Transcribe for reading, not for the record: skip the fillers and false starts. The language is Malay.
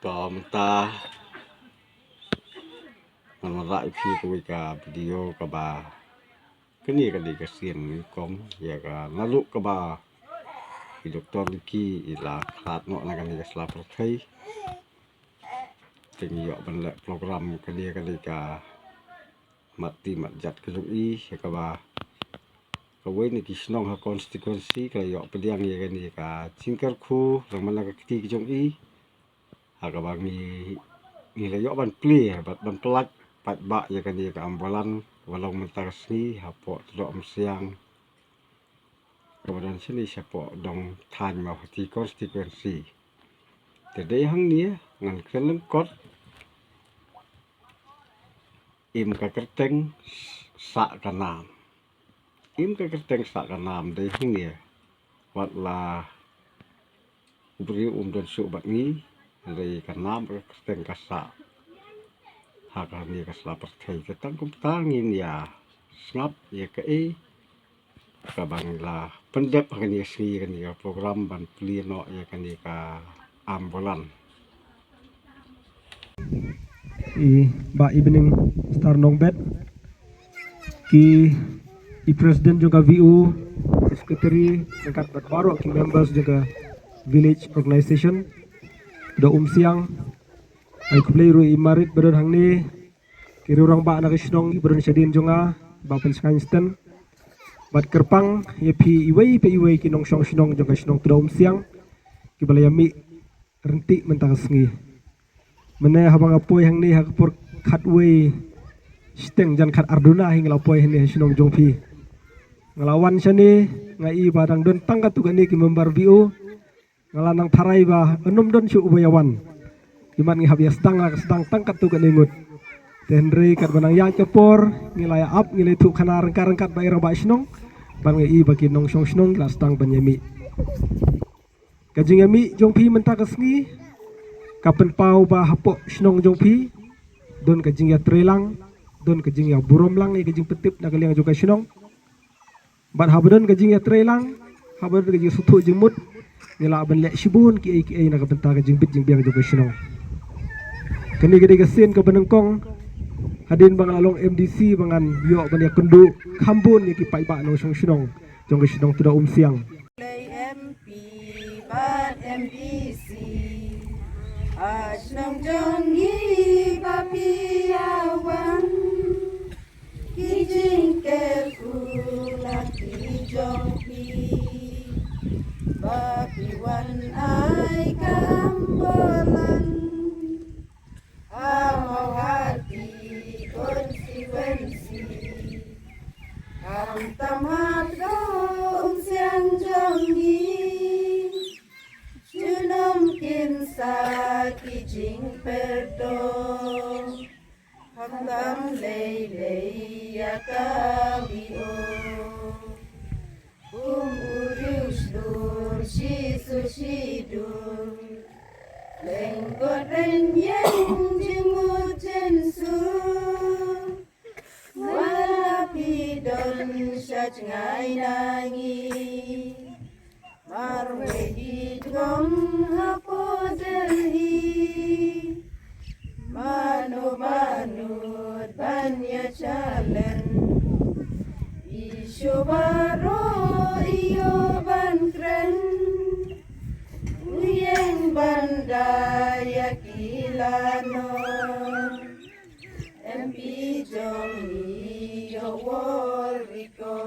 Có taมันlại phi cái cả video cái bà cái này cái đi cái xiên com ya cái nalu cái bà cái doktor Liki là khát nọ là cái này cái selap thấy tình yêu bên lại program cái đi cái mati mat jat cái lui cái bà cái way này cái snong ha constituency cái yêu pediang ya cái này cái chingkar khu rằng mana cái trong i cái bà ni là yêu ban clear ban pelak pat bak ya kan dia ke ambulan walau mentar sini hapo tudok siang kemudian sini siapa dong tan mau hati konstituensi jadi hang ni ngan kelengkot im ka kerteng sak kanam im ka kerteng sak kanam dei hang ni wat la beri dan su bak ni dari kanam ka kerteng ka sak hak ni ka selapar thai ka tang kum tangin ya snap ya ka ka bangla pendep ka ni si ka ni program ban plino ya ka ni ka ambulan ba evening star nongbet ki presiden juga VU secretary dekat baru ki members juga village organization do siang ay kublay ru imarit beron hangni kiri orang ba na kisnong beron syadin jonga ba penskainsten bat kerpang yepi iway kinong syong sinong jonga sinong tudom siang kibalayami renti mentangasngi mene habang apoy hangni hakpur khatway steng jan khat arduna hing lapoy hangni sinong jongpi ngelawan syani ngai badang don tangkat tugani ki member VU ngalanang tharai ba enum don su ubayawan iman ngi habia sedang tangkat tu keningut tenre kat banang ya cepor ngilaya up ngilai tu khana rengkat bayar ba snong ban ngi bagi nong song snong la sedang banyami kajing yami jongpi menta kasngi kapen pau ba hapok snong jongpi don kajing ya trelang don kajing ya burom lang ni kajing petip na kaliang juga snong ban habdon kajing ya trelang habdon kajing sutu jemut ngila ban lek shibun ki ai na kabenta kajing bit jing biang juga snong kini gede kesin ke benengkong hadin bang along MDC bangan yo ban ya kundu khambun ni ki pai ba no song sinong jong ke sinong tuda siang MP ban MDC asnong jongi papiawan kijing ke kulaki jongpi papiwan ai kambolan mau hati konstituensi hantam hadong siang jongi junum kinsa kijing perdo hantam lei ya kabio urius dur shisu shidur lenggot renyeng jemut jensu walapi don syaj ngai nangi marwe hidrom hapo delhi manu manud banya chalen isu baro iyo ban kren Uyeng bandaya kilano MP Jongi Wariko